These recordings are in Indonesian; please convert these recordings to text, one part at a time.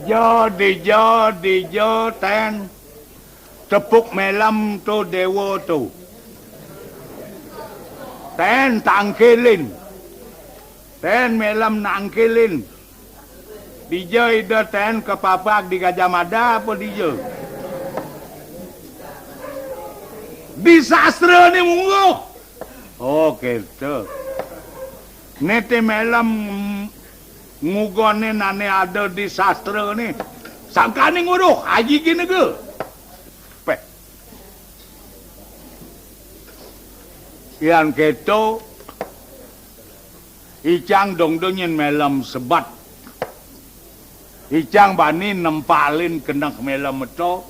Jo ten tepuk melam tu dewa tu ten tangkilin ten melam nangkilin dijo ida ten kepapak di Gajah Mada apa dijo di sastra ni munggu oh gitu nete melam ngugone nane ada di sastra ni sangkane nguruh haji gini ke pe yang keto icang dongdongin melam sebat icang bani nempalin kendak melam itu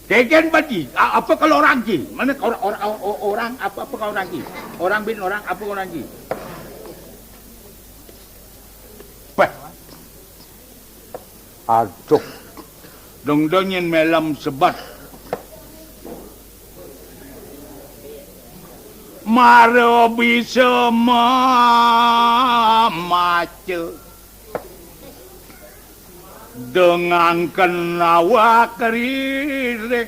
keken baji apa kalau orang ki mana orang apa kalau orang ki orang bin orang apa orang ki pe aduh dongdongin melam sebat maro bisa memacu dengan kenawa kerire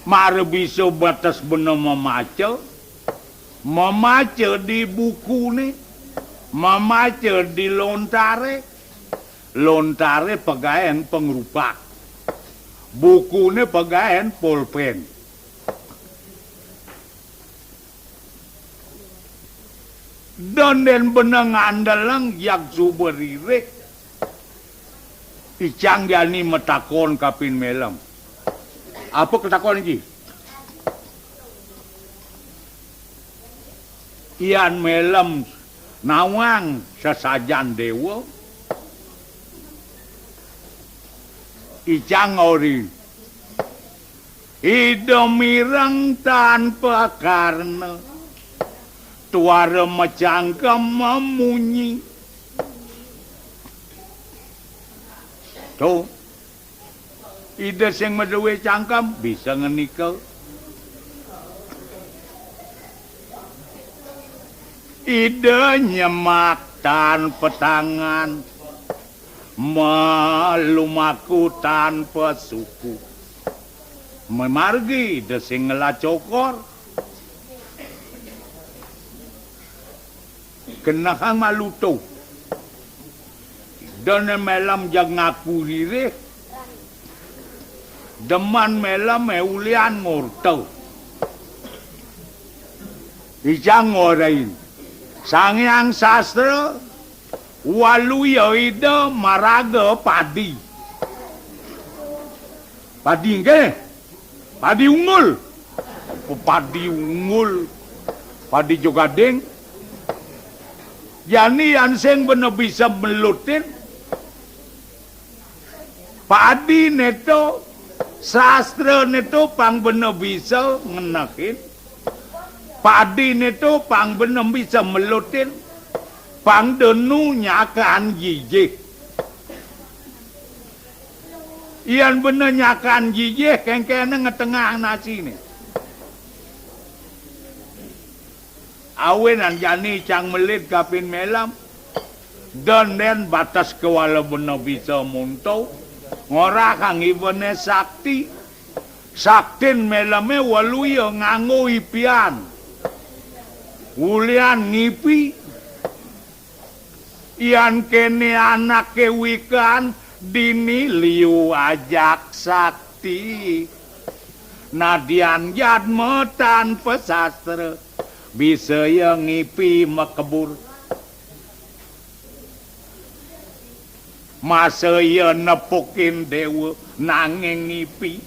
maro bisa batas bener memacu di buku ni memacu di lontare pegawai pengrupak buku ni pegawai pulpen dan benang andalang yak suberire icang jani metakon kapin melam apa ketakon ini ian melam nawang sesajan dewa icang ori idomirang tanpa karena tuara macangkam memunyi tuh ide sing medewe cangkam bisa ngenikel ide nyemak tanpa tangan melumaku tanpa suku memargi ide sing ngelacokor kenakang maluto dan melam jag ngaku rire deman melam eulian ngorto ijang ngorain sangyang sastra waluyo ida maraga padi ke padi unggul padi jogadeng yani yang sing bener bisa melutin padi neto sastra neto pang bener bisa ngenakin padi neto pang bener bisa melutin pang denu nyakaan jijik ian bener nyakaan jijik kengkene ngetengah nasi nih awenan jani cang melit kapin melam dan batas kewala bener bisa muntau ngora kang ibene sakti saktin melame waluyo nganggo ipian ulian ngipi ian kene anak kewikan dini liu ajak sakti nadian jad metan pesastra bisa yang ngipi makebur masa ya nepukin dewa nanging ngipi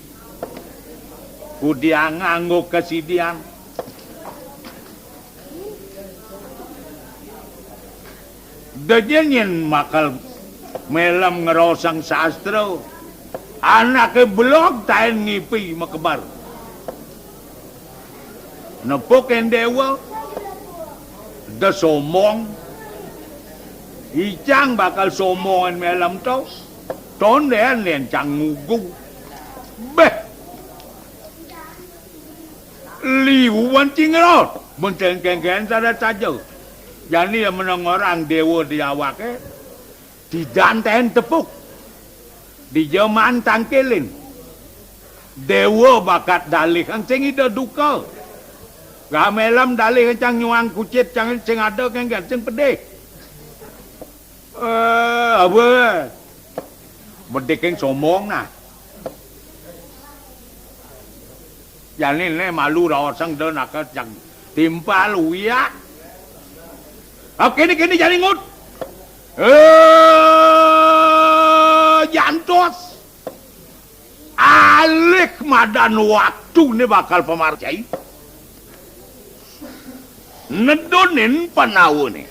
kudia nganggo kesidian dejenyen makal melam ngerosang sastra anaknya blog tahan ngipi makebar nepukin dewa da somong icang bakal somongan melam tau ton len cang ngugung beh liuan cingrot benceng-cengken sada saja jadi yang menang orang dewa di awaknya didanten tepuk di zaman tangkelin dewa bakat dalih ang sing ida duka gamelam dalih cang nyuang kucit cang sing ada kang sing pedih apa bedek kang somong nah yani ne malu ra sang de nak cang timpa luya oke ini jadi ngut jantos alik madan waktu ini bakal pemarcai nedonin panawu nih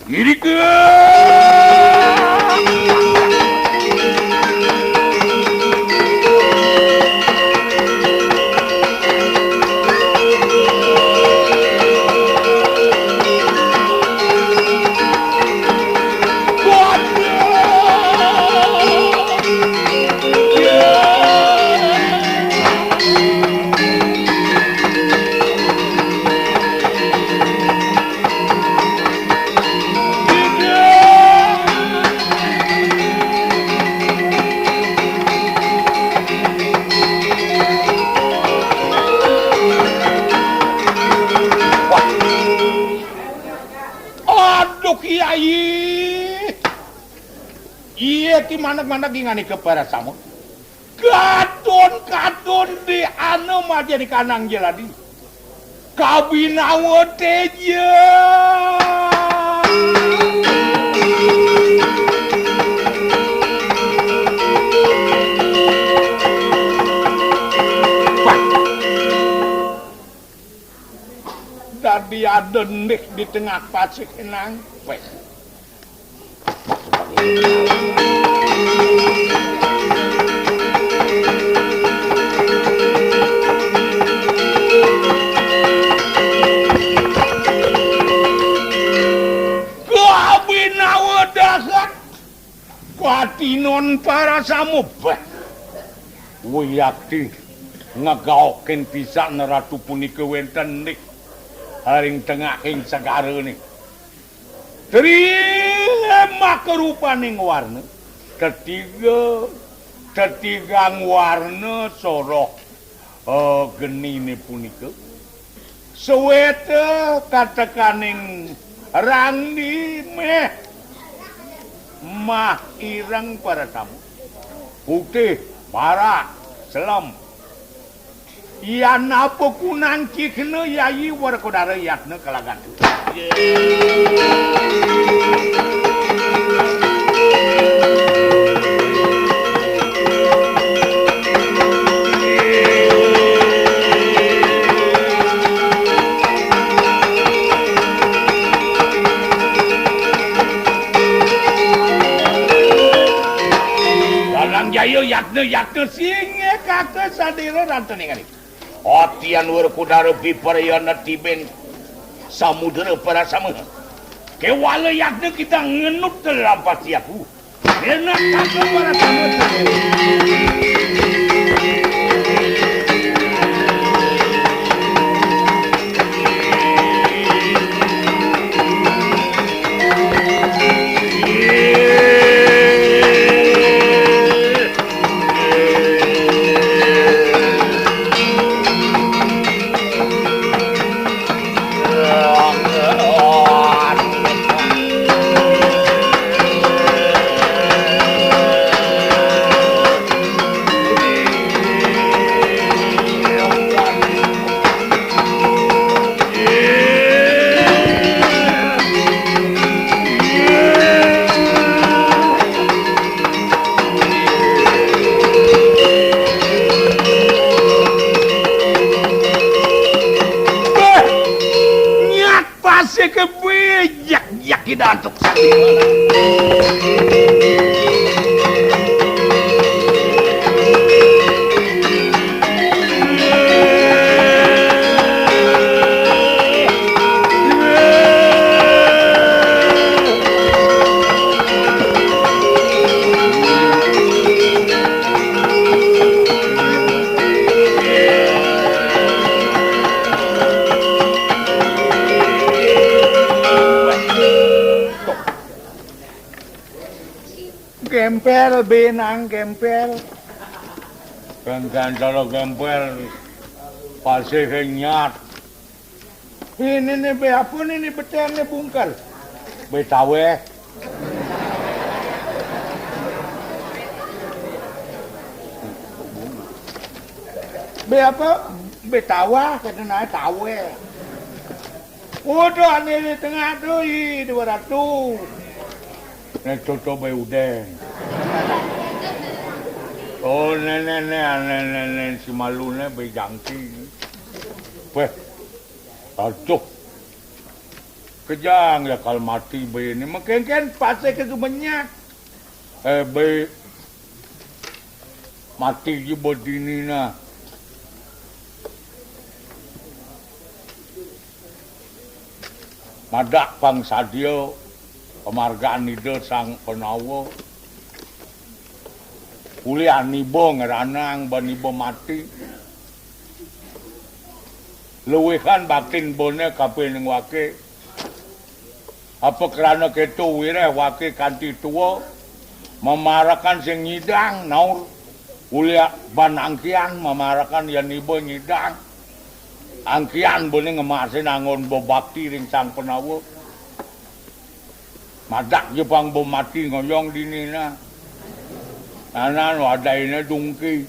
diri ke ki manak-manak ingani kepada sama katun di anu mah jadi kanang jeladi kabinawa teja dadi adenik di tengah pasik enang kabinawa dasar kuatinon para samubah wiyakti ngagaoken pisan ratu punika wenten nik haring tengahing segara nih terima kerupaning warna ketigang warna soroh genine punika suwete katekaning randi meh mah ireng para tamu putih para selam yan apa kunang kikna yayi warkodara yakna kalagan Dalang jaya yakna singe kata sadira rantene kali Otian warkudara piparayana tiben samudera para sama kewala yakna kita ngenut dalam pasti aku enak kata para sama kempel benang kempel. Kan kalau kempel pasti kenyat. Ini nih be apa nih beten nih bungkal. Be tawe. Be apa? Be tawa kata naik tawe. Udah nih di tengah tuh 200. Nek coto be udah. Oh nenek si malune be jangki. Weh, aduh. Kejang ya kalau mati be ini makin kan pasti kebanyak. Be mati di bodini na. Madak pang sadio kemargaan ide sang penawa. Kuliah nibo ngeranang banibo mati. Luwihan batin bone kape ning wake. Apa kerana ketu wireh wake kanti tua memarakan sing nyidang naur kuliah ban angkian memarakan yang nibo nyidang. Angkian bone ngemasin angon bo bakti ring sang penawa. Madak Jepang bo mati ngoyong dinina. Anan wadaine dungki.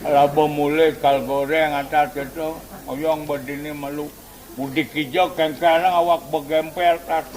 Labo mulai kal goreng atas itu oyong berdini malu budik hijau kengkang awak begempel tas.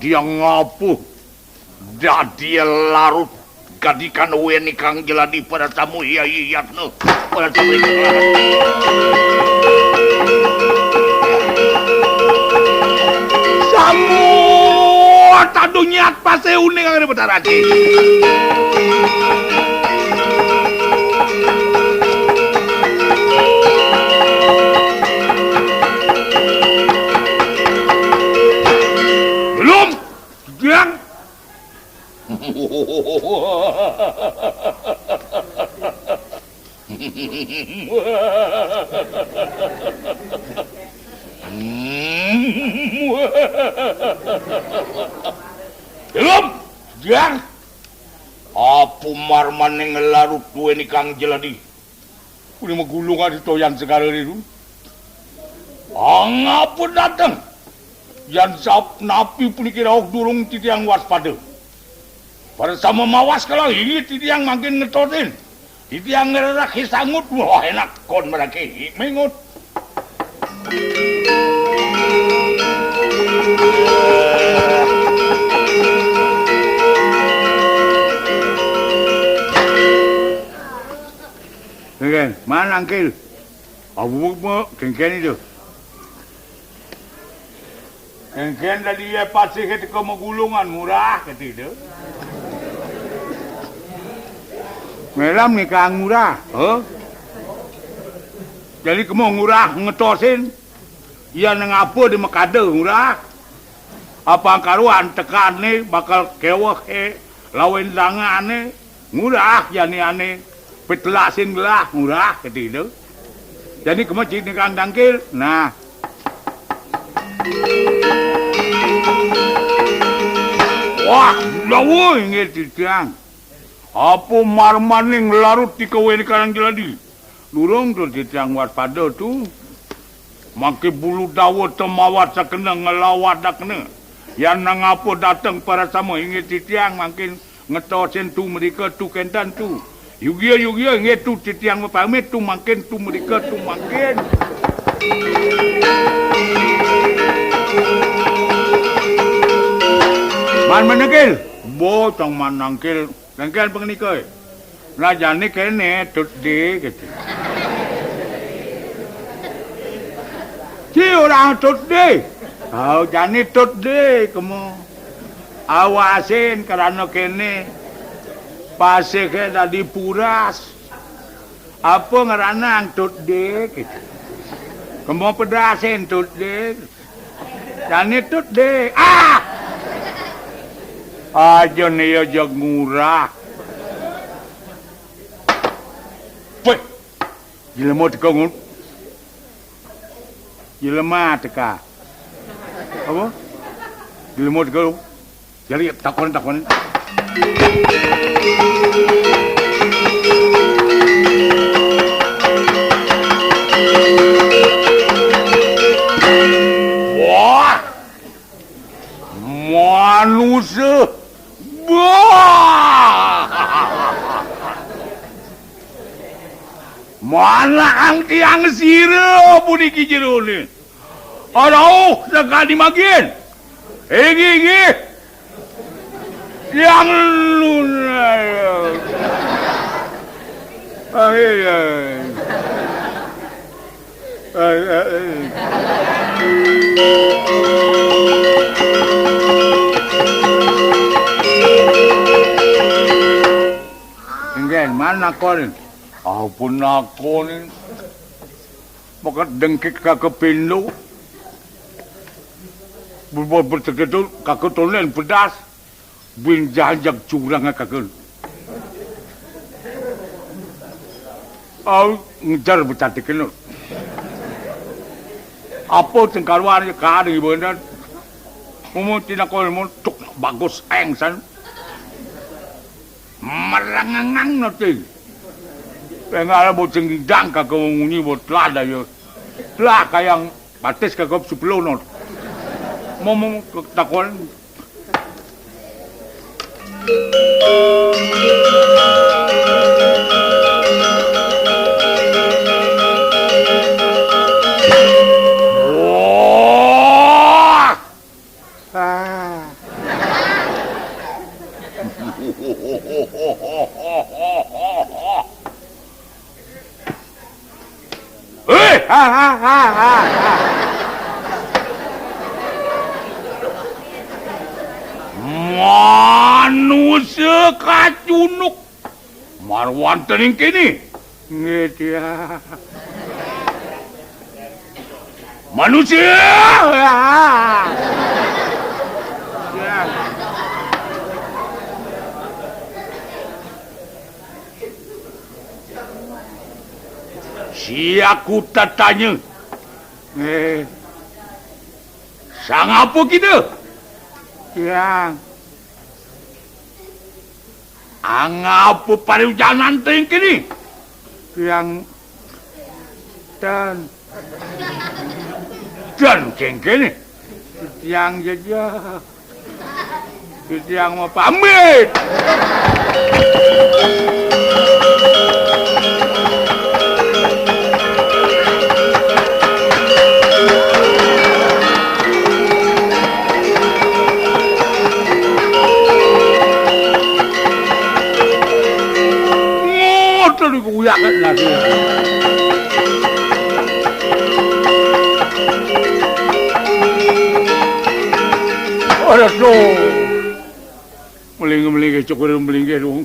Dia ngapuh dadi larut gadikan weni kang jeladi pada tamu iyatna pada tamu samu tadu nyat pase uning kang betarake Yang belum Jang apu marman yang ngelarut duwe ni kang jeladi kuni magulungan ito yan segala itu angapun datang yan sap napi pun kira durung titiang waspada. Pada sama mawas kalau ini titiang makin ngetotin. Titiang ngerak hisangut, wah enak kon mereka mengut. Kengken, mana angkil? Abu mo, kengken itu. Kengken tadi ya pasti ketika magulungan murah ketika. Melam ni kang murah, Jadi kamu murah ngetosin, iya neng apa di Mekade murah. Apa karuan tekan nih bakal kewah lawan tangan nih murah yani ane petelasin gelah murah ketika. Jadi kamu cik kang dangkil, nah. Dawa inget titiang. Apa marmaning larut di kawen karang jeladi. Lurung tu titiang waspada tu. Maki bulu dawa temawat sakena ngelawat dakna. Yang nang apa datang para sama inget titiang makin ngetosen tu mereka tu kentan tu. Yugia inget tu titiang pamit tu makin tu mereka tu makin. Man menegil, bocong manangkil, nangkil pengnikoy. Rajane kene tutde gitu. Ci orang tutde. Oh, jane tutde kamu. Awasin karena kene pase ke tadi puras. Apa ngerana ang tutde gitu. Kamu pedasin tutde. Jane tutde. Aja nih aja ngurah. Woi, jelema teka ngut. Jelema teka. Apa? Jelema teka. Jadi takon. Wah, manusia. Mana ang tiang sira puniki jero ni. Aduh, sekali makin. Egi. Yang luna. Ingin mana kau ni? Ampun aku ni. Maka dengkik kakak pindu. Berteketul kakak tolen pedas. Bin jajak curang kakak. Ngejar bercantik kena. Apa tengkarwan kari benar. Tidak kau mau cuk bagus engsan. Merangangang nanti. Pengal mo cengidang ka kung mo tlada yo. Tla kayang patis ka kop suplonot. Mo takon. Manusia kacunuk marwan tening kini ngetia manusia si aku tanya sang apa kita yang angap pariujanan ting kini yang dan kini yang jaja yang mau pamit kuyakan lagi. Ada tu, melingkar cukup melingkar dong.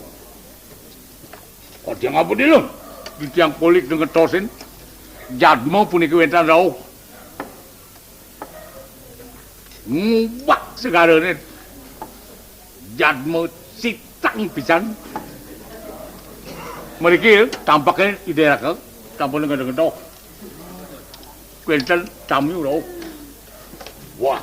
Kau tiang apa dia lo? Di tiang polik dengan tosin, jadmo punya kewentan rau. Ngubak sekarang ni, jadmo sitang pisan. Mereka tampaknya ide rakyat, tampaknya dengan dok. Kuentan tamu loh. Wah.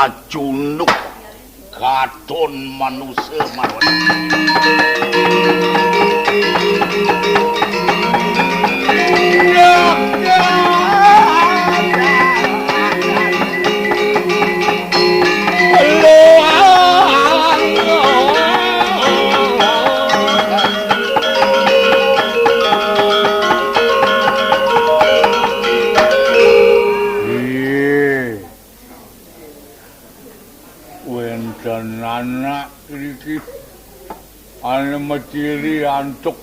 kacunduk katon manusia marwan. Anak iki ane maciri antuk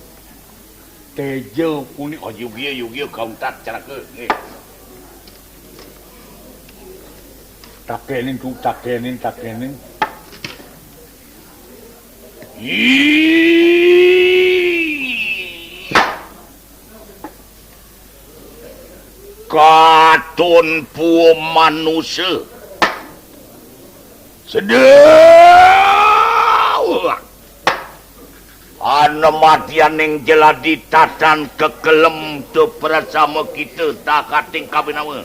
tejo puni oh yugia kauntat carake takenin katon pu manusia sedeuh anu matian yang jeladi tatan kekelem teu prasama kita tak kating kawinawe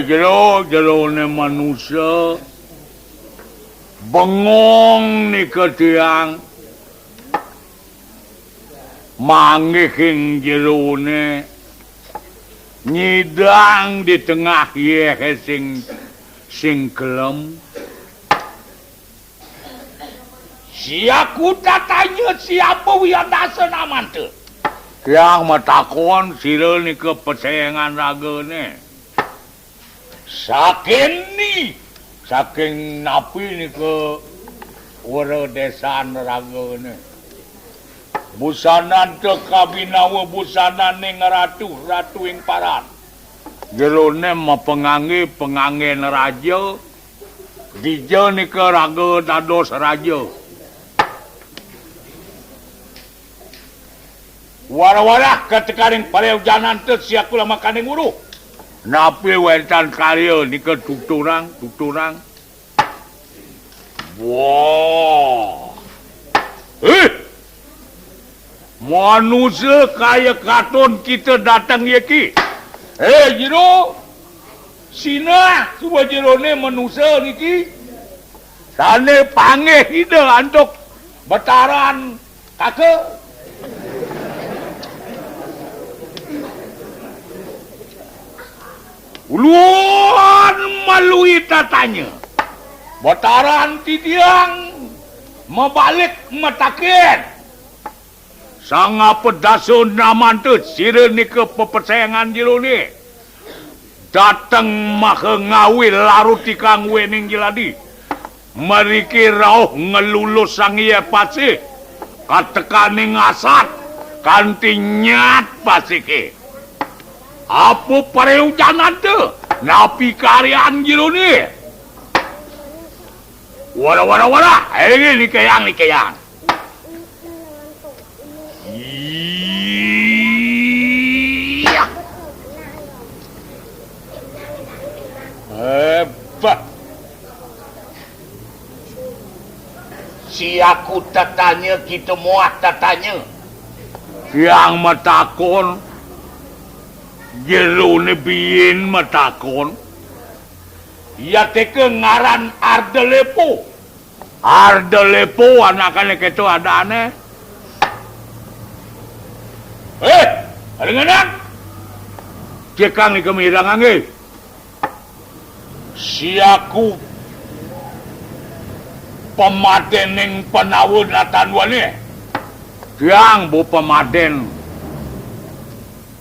jero ne manusia bengong ni ketiang manggih jero ne nyidang di tengah ye sing kelem siaku tatanya siapa wiandasa naman tu yang matakon sila ni kepersayangan raga ni saking napi ni ke wara desan raga ni busanan te kabinawa busanan ni ratu yang paran jerone mapengangge raja dija ni ke raga dados raja wara-wara ketekaring pareujanan teu siaku lama kaning uruh napi wentan karya ni ke tuturang wah manusia kaya katon kita datang yaki jero sina suba jero ne manusia niki sane panggih ida antuk betaran kakek uluan malui tatanya betaran titiang mabalik matakin sanga pedasun naman tu sira ni ke pepersayangan jero ni datang maha ngawil larut ikang wening jeladi meriki rauh ngelulus sang iya pasih katekani ngasat kanti nyat pasih ke apa pareujanan tu napi karyaan jero ni wara ni kayang hebat si aku tatanya kita muat tatanya yang matakon jero nebiin matakon ya teke ngaran Ardelepo anak-anak itu ada aneh ada nganak cekang ni kemirang angge siaku pemaden yang penawun natanwan ni tiang bu pemaden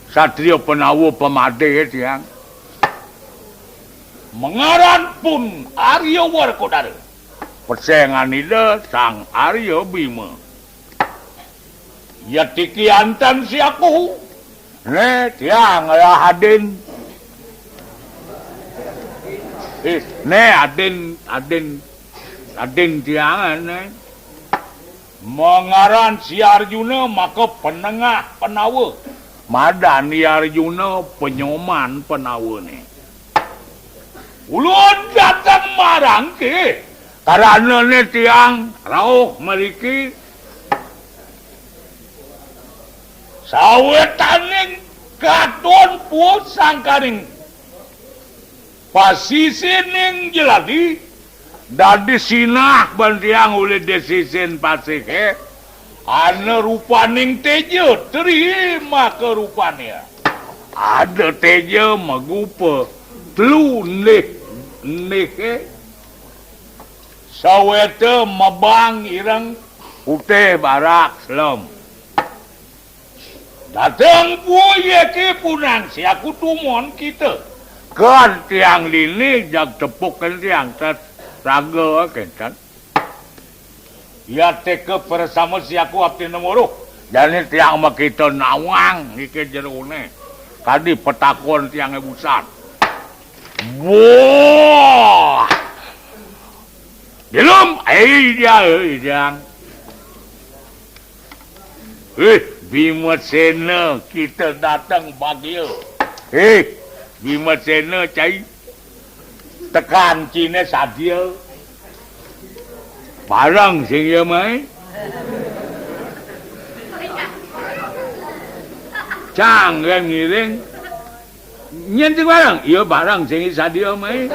satrio penawu pemade tiang mengaran pun Arya Warkodara persaingan ida sang Arya Bima ya tikiantan siaku ne tiang lah aden aden tiangan ne mengaran si Arjuna maka penengah penawa madani Arjuna penyoman penawa ni ulun datang marang ke karena ni tiang rauh meriki sawetaning katon puos sangkaring pasisining jeladi dadi sinah bantiang oleh desisin pasike anu rupaning tejo terima ke rupanya ada tejo magupa telu nih sawete mabang irang putih barak selam datang buaya ke punang si aku tumon kita kan tiang lini jak tepuk kan tiang raga kan ya teke bersama si aku abdi nomoruk jadi tiang mah kita nawang ike jerune kadi petakon tiang ebusan wah belum dia Bima Sena kita datang bagi Bima Sena cai tekan Cina sadia barang sing ya mai cang kan ngiring nyen sing barang iya barang sing sadia mai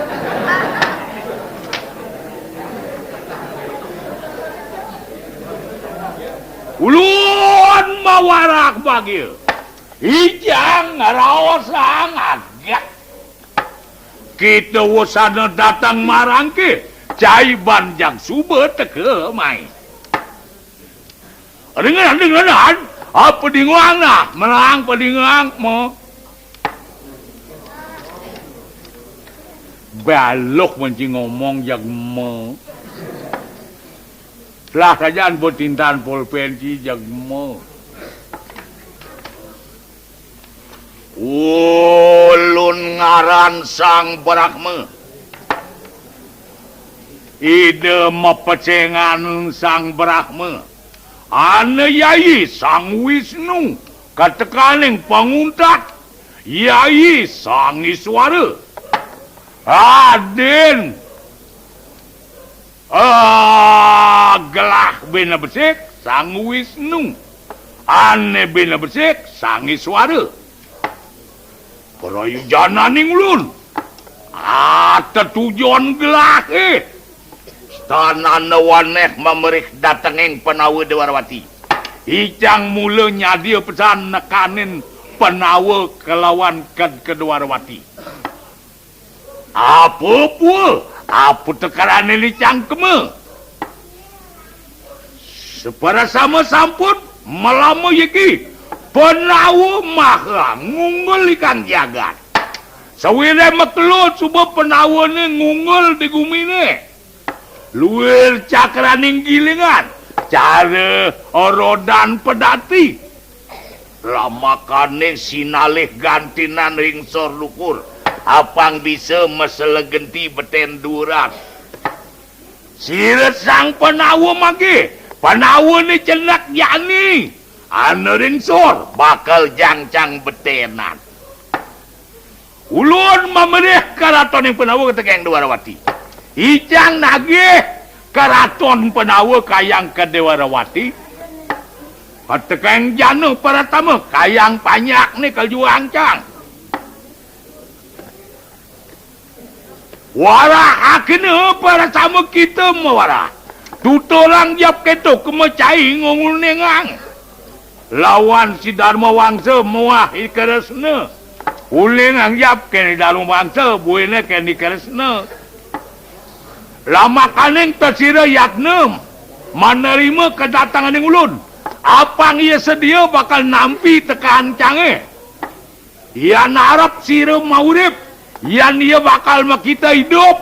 ulun mawarak bagi ijang ngaraosang agak kita wasana datang marangke cai banjang subet teke mai dengan apa dinguang nah menang padingang mo balok menci ngomong yang mo lah sajaan botintan polpensi yang mo ulun ngaran sang Brahma ide mapecengan sang Brahma ane yai sang Wisnu katekaning panguntat yai sang Iswara Aden gelah bina besik sang Wisnu ane bina besik sang Iswara Perayujana ning ulun. Tetujuan gelah Tanana waneh memerih datenging penawa Dewarawati. Icang mula nyadia pesan nekanin penawa kelawan ke Dewarawati. Apa tekaran ini cangkeme? Separa sama sampun melama yaki. Penawa maha ngungul ikan jagat. Sawire maklut subuh penawa ni ngungul di gumi ni. Luir cakraning gilingan. Cara orodan pedati. Lamakane sinalih gantinan ringsor lukur. Apang bisa meselegenti betenduran. Siret sang penawa magi. Penawa ni cenak yani. Anu ringsor bakal jangcang betenan. Ulun memerih karaton yang penawa ketekeng Dewarawati. Ijang nagih karaton penawa kayang ke Dewarawati. Ketekeng janu para tamu kayang panyak ni kejuangcang. Warah akhirnya para tamu kita mewarah. Tutorang jap ketuk kemecai ngungul nengang. Lawan si Dharma Wangsa muah ikaresna. Uling anggap kini Dharma Wangsa buine kini ikaresna. Lama kaning tersira yaknem menerima kedatangan yang ulun. Apang ia sedia bakal nampi tekan cange. Ia narap sira maurip. Ia ia bakal makita hidup.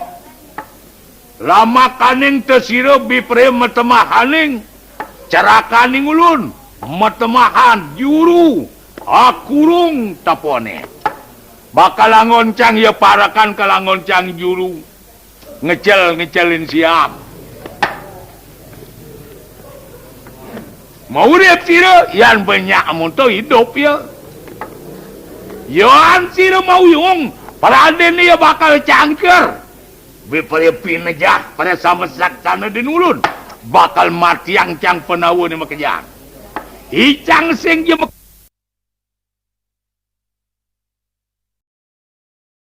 Lama kaning tersira bipre metemahaning. Cerakaning ulun. Matemahan juru akurung tapone bakal ngoncang ya parakan kala ngoncang juru ngecelin siap mau urip sira yan banyak amun to hidup ya yan sira mau yung paraden ya bakal cangker bepare pinejah pada sama saktana din ulun bakal mati yang cang penawa ni makejang Icang sing